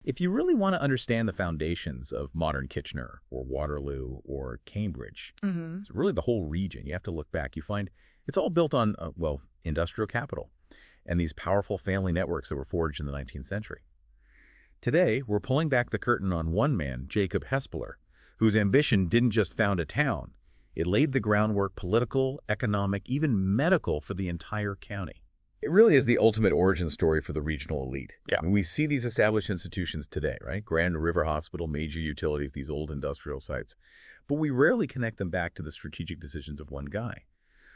If you really want to understand the foundations of modern Kitchener or Waterloo or Cambridge, it's really the whole region, you have to look back. You find it's all built on, well, industrial capital and these powerful family networks that were forged in the 19th century. Today, we're pulling back the curtain on one man, Jacob Hespeler, whose ambition didn't just found a town. It laid the groundwork political, economic, even medical for the entire county. It really is the ultimate origin story for the regional elite. Yeah. I mean, we see these established institutions today, right? Grand River Hospital, major utilities, these old industrial sites. But we rarely connect them back to the strategic decisions of one guy.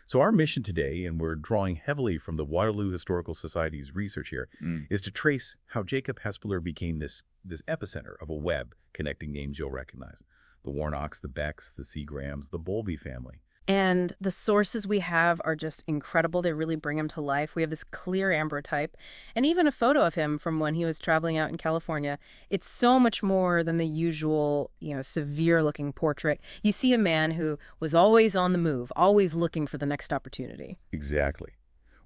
So our mission today, and we're drawing heavily from the Waterloo Historical Society's research here, is to trace how Jacob Hespeler became this epicenter of a web connecting names you'll recognize. The Warnocks, the Becks, the Seagrams, the Bowlby family. And the sources we have are just incredible. They really bring him to life. We have this clear ambrotype and even a photo of him from when he was traveling out in California. It's so much more than the usual, severe-looking portrait. You see a man who was always on the move, always looking for the next opportunity. Exactly.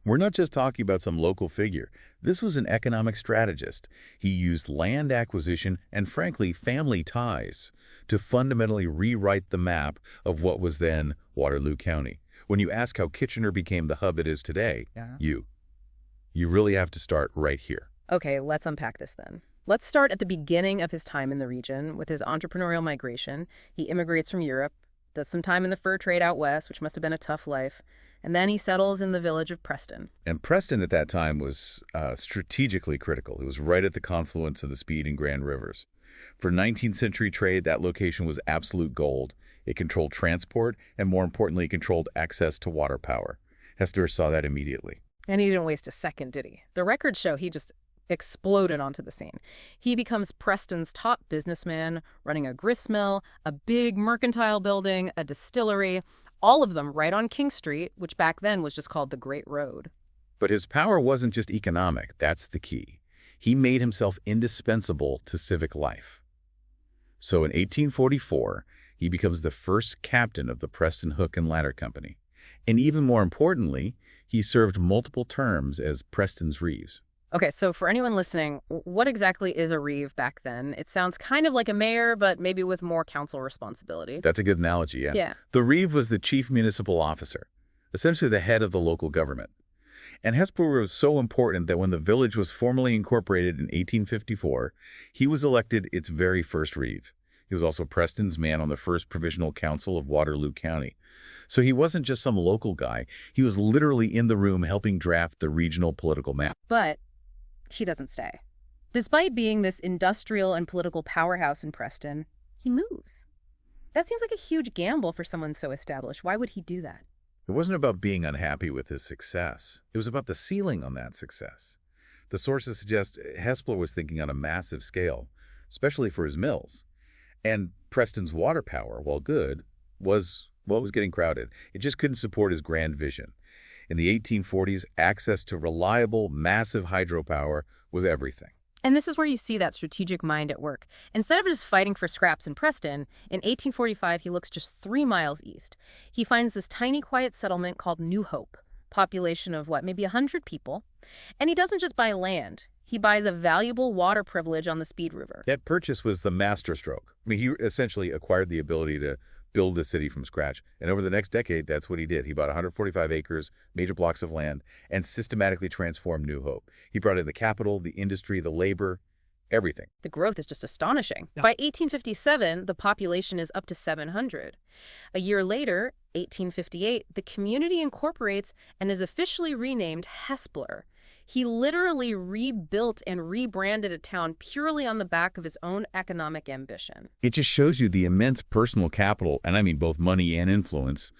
We're not just talking about some local figure. This was an economic strategist. He used land acquisition and, frankly, family ties to fundamentally rewrite the map of what was then Waterloo County. When you ask how Kitchener became the hub it is today, you really have to start right here. Okay, let's unpack this then. Let's start at the beginning of his time in the region with his entrepreneurial migration. He immigrates from Europe, does some time in the fur trade out west, which must have been a tough life, and then he settles in the village of Preston. And Preston at that time was strategically critical. It was right at the confluence of the Speed and Grand Rivers. For 19th century trade, that location was absolute gold. It controlled transport, and more importantly, it controlled access to water power. Hespeler saw that immediately. And he didn't waste a second, did he? The records show he just exploded onto the scene. He becomes Preston's top businessman, running a gristmill, a big mercantile building, a distillery, all of them right on King Street, which back then was just called the Great Road. But his power wasn't just economic. That's the key. He made himself indispensable to civic life. So in 1844, he becomes the first captain of the Preston Hook and Ladder Company. And even more importantly, he served multiple terms as Preston's Reeves. Okay, so for anyone listening, what exactly is a Reeve back then? It sounds kind of like a mayor, but maybe with more council responsibility. That's a good analogy, yeah. Yeah. The Reeve was the chief municipal officer, essentially the head of the local government. And Hespeler was so important that when the village was formally incorporated in 1854, he was elected its very first Reeve. He was also Preston's man on the first provisional council of Waterloo County. So he wasn't just some local guy. He was literally in the room helping draft the regional political map. But he doesn't stay. Despite being this industrial and political powerhouse in Preston, he moves. That seems like a huge gamble for someone so established. Why would he do that? It wasn't about being unhappy with his success. It was about the ceiling on that success. The sources suggest Hespeler was thinking on a massive scale, especially for his mills. And Preston's water power, while good, was getting crowded. It just couldn't support his grand vision. In the 1840s, access to reliable, massive hydropower was everything. And this is where you see that strategic mind at work. Instead of just fighting for scraps in Preston, in 1845 he looks just 3 miles east. He finds this tiny, quiet settlement called New Hope, population of maybe 100 people. And he doesn't just buy land. He buys a valuable water privilege on the Speed River. That purchase was the masterstroke. I mean, he essentially acquired the ability to build the city from scratch. And over the next decade, that's what he did. He bought 145 acres, major blocks of land, and systematically transformed New Hope. He brought in the capital, the industry, the labor, everything. The growth is just astonishing. Yeah. By 1857, the population is up to 700. A year later, 1858, the community incorporates and is officially renamed Hespeler. He literally rebuilt and rebranded a town purely on the back of his own economic ambition. It just shows you the immense personal capital, and I mean both money and influence,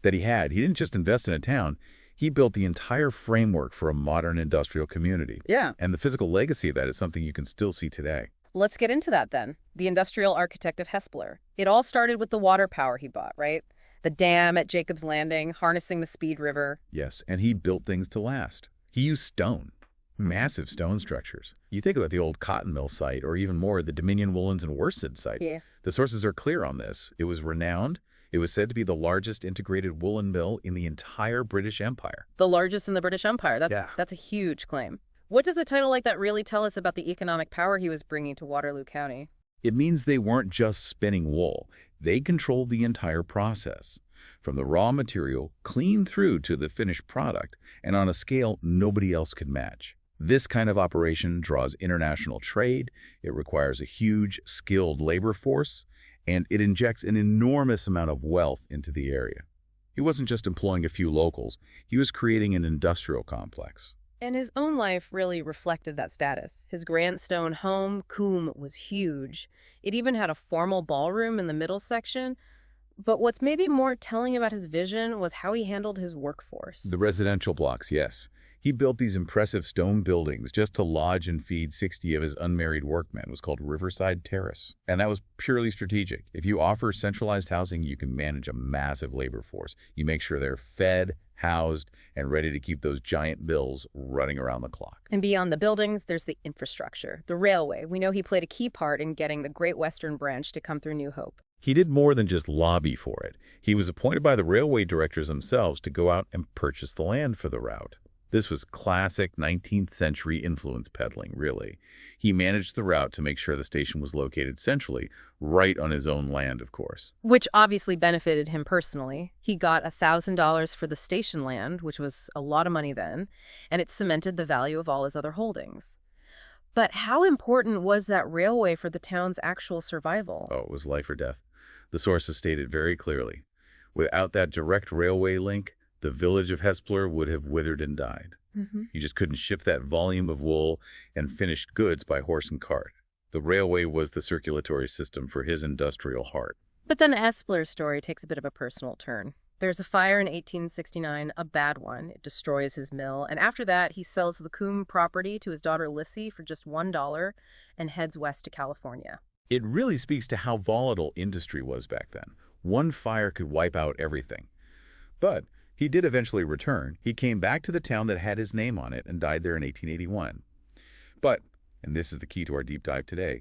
that he had. He didn't just invest in a town. He built the entire framework for a modern industrial community. Yeah. And the physical legacy of that is something you can still see today. Let's get into that then. The industrial architect of Hespeler. It all started with the water power he bought, right? The dam at Jacob's Landing, harnessing the Speed River. Yes, and he built things to last. He used stone, massive stone structures. You think about the old cotton mill site, or even more, the Dominion Woolens and Worsted site. Yeah. The sources are clear on this. It was renowned. It was said to be the largest integrated woolen mill in the entire British Empire. The largest in the British Empire. Yeah. That's a huge claim. What does a title like that really tell us about the economic power he was bringing to Waterloo County? It means they weren't just spinning wool. They controlled the entire process, from the raw material clean through to the finished product, and on a scale nobody else could match. This kind of operation draws international trade, it requires a huge, skilled labor force, and it injects an enormous amount of wealth into the area. He wasn't just employing a few locals, he was creating an industrial complex. And his own life really reflected that status. His grandstone home, Coombe, was huge. It even had a formal ballroom in the middle section. But what's maybe more telling about his vision was how he handled his workforce. The residential blocks, yes. He built these impressive stone buildings just to lodge and feed 60 of his unmarried workmen. It was called Riverside Terrace. And that was purely strategic. If you offer centralized housing, you can manage a massive labor force. You make sure they're fed, housed, and ready to keep those giant mills running around the clock. And beyond the buildings, there's the infrastructure, the railway. We know he played a key part in getting the Great Western Branch to come through New Hope. He did more than just lobby for it. He was appointed by the railway directors themselves to go out and purchase the land for the route. This was classic 19th century influence peddling, really. He managed the route to make sure the station was located centrally, right on his own land, of course. Which obviously benefited him personally. He got $1,000 for the station land, which was a lot of money then, and it cemented the value of all his other holdings. But how important was that railway for the town's actual survival? Oh, it was life or death. The sources stated very clearly. Without that direct railway link, the village of Hespeler would have withered and died. You just couldn't ship that volume of wool and finished goods by horse and cart. The railway was the circulatory system for his industrial heart. But then Hespeler's story takes a bit of a personal turn. There's a fire in 1869, a bad one. It destroys his mill, and after that, he sells the Coombe property to his daughter Lissy for just $1 and heads west to California. It really speaks to how volatile industry was back then. One fire could wipe out everything. But he did eventually return. He came back to the town that had his name on it and died there in 1881. But, and this is the key to our deep dive today,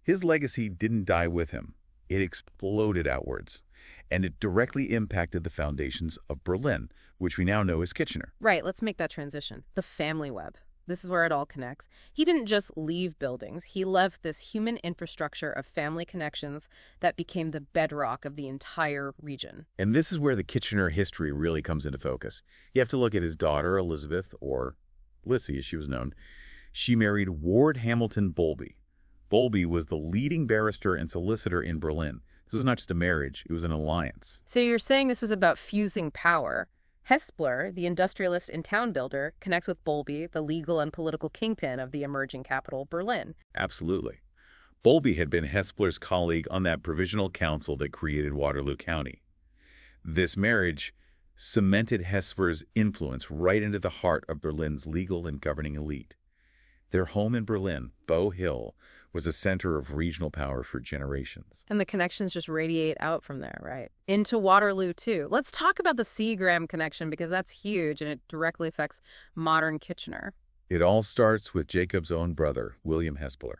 his legacy didn't die with him. It exploded outwards, and it directly impacted the foundations of Berlin, which we now know as Kitchener. Right, let's make that transition. The family web. This is where it all connects. He didn't just leave buildings. He left this human infrastructure of family connections that became the bedrock of the entire region. And this is where the Kitchener history really comes into focus. You have to look at his daughter, Elizabeth, or Lissy as she was known. She married Ward Hamilton Bowlby. Bowlby was the leading barrister and solicitor in Berlin. This was not just a marriage, it was an alliance. So you're saying this was about fusing power. Hespeler, the industrialist and town builder, connects with Bowlby, the legal and political kingpin of the emerging capital, Berlin. Absolutely. Bowlby had been Hespeler's colleague on that provisional council that created Waterloo County. This marriage cemented Hespeler's influence right into the heart of Berlin's legal and governing elite. Their home in Berlin, Bow Hill, was a center of regional power for generations. And the connections just radiate out from there, right? Into Waterloo, too. Let's talk about the Seagram connection, because that's huge and it directly affects modern Kitchener. It all starts with Jacob's own brother, William Hespeler.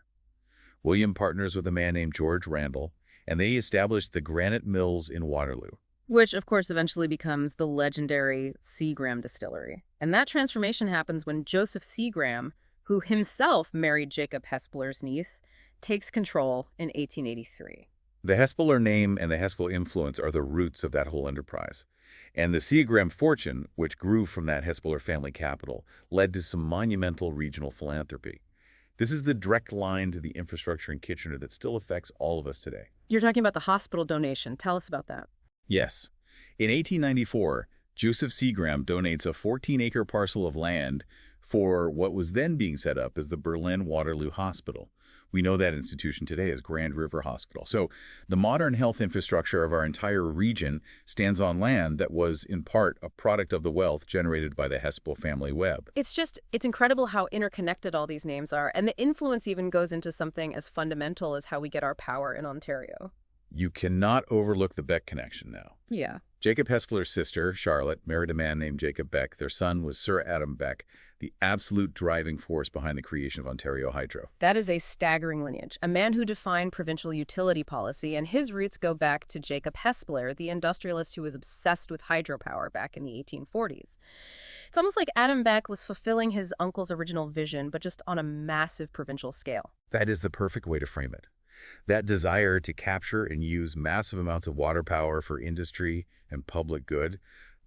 William partners with a man named George Randall, and they established the granite mills in Waterloo. Which, of course, eventually becomes the legendary Seagram distillery. And that transformation happens when Joseph Seagram, who himself married Jacob Hespeler's niece, takes control in 1883. The Hespeler name and the Hespeler influence are the roots of that whole enterprise. And the Seagram fortune, which grew from that Hespeler family capital, led to some monumental regional philanthropy. This is the direct line to the infrastructure in Kitchener that still affects all of us today. You're talking about the hospital donation. Tell us about that. Yes. In 1894, Joseph Seagram donates a 14-acre parcel of land for what was then being set up as the Berlin Waterloo Hospital. We know that institution today as Grand River Hospital. So the modern health infrastructure of our entire region stands on land that was, in part, a product of the wealth generated by the Hespeler family web. It's incredible how interconnected all these names are, and the influence even goes into something as fundamental as how we get our power in Ontario. You cannot overlook the Beck connection now. Yeah. Jacob Hespeler's sister, Charlotte, married a man named Jacob Beck. Their son was Sir Adam Beck, the absolute driving force behind the creation of Ontario Hydro. That is a staggering lineage. A man who defined provincial utility policy, and his roots go back to Jacob Hespeler, the industrialist who was obsessed with hydropower back in the 1840s. It's almost like Adam Beck was fulfilling his uncle's original vision, but just on a massive provincial scale. That is the perfect way to frame it. That desire to capture and use massive amounts of water power for industry and public good,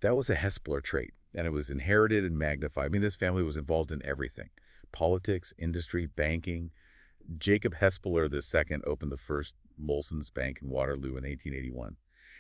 that was a Hespeler trait, and it was inherited and magnified. I mean, this family was involved in everything: politics, industry, banking. Jacob Hespeler II opened the first Molson's Bank in Waterloo in 1881,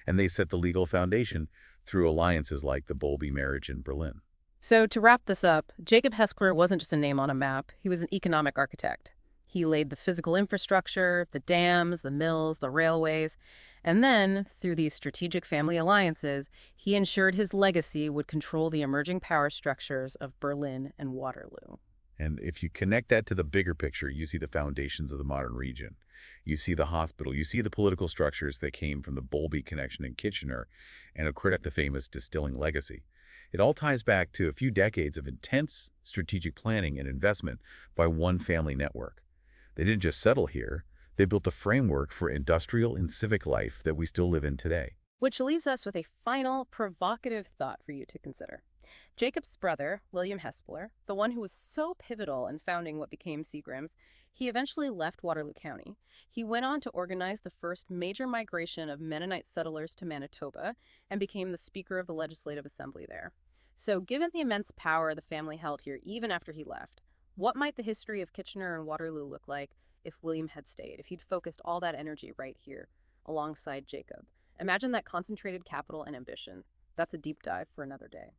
and they set the legal foundation through alliances like the Bowlby marriage in Berlin. So to wrap this up, Jacob Hespeler wasn't just a name on a map. He was an economic architect. He laid the physical infrastructure, the dams, the mills, the railways, and then, through these strategic family alliances, he ensured his legacy would control the emerging power structures of Berlin and Waterloo. And if you connect that to the bigger picture, you see the foundations of the modern region. You see the hospital. You see the political structures that came from the Bowlby connection in Kitchener, and of course the famous distilling legacy. It all ties back to a few decades of intense strategic planning and investment by one family network. They didn't just settle here. They built the framework for industrial and civic life that we still live in today. Which leaves us with a final provocative thought for you to consider. Jacob's brother, William Hespeler, the one who was so pivotal in founding what became Seagram's, he eventually left Waterloo County. He went on to organize the first major migration of Mennonite settlers to Manitoba and became the Speaker of the Legislative Assembly there. So given the immense power the family held here even after he left, what might the history of Kitchener and Waterloo look like if William had stayed, if he'd focused all that energy right here alongside Jacob? Imagine that concentrated capital and ambition. That's a deep dive for another day.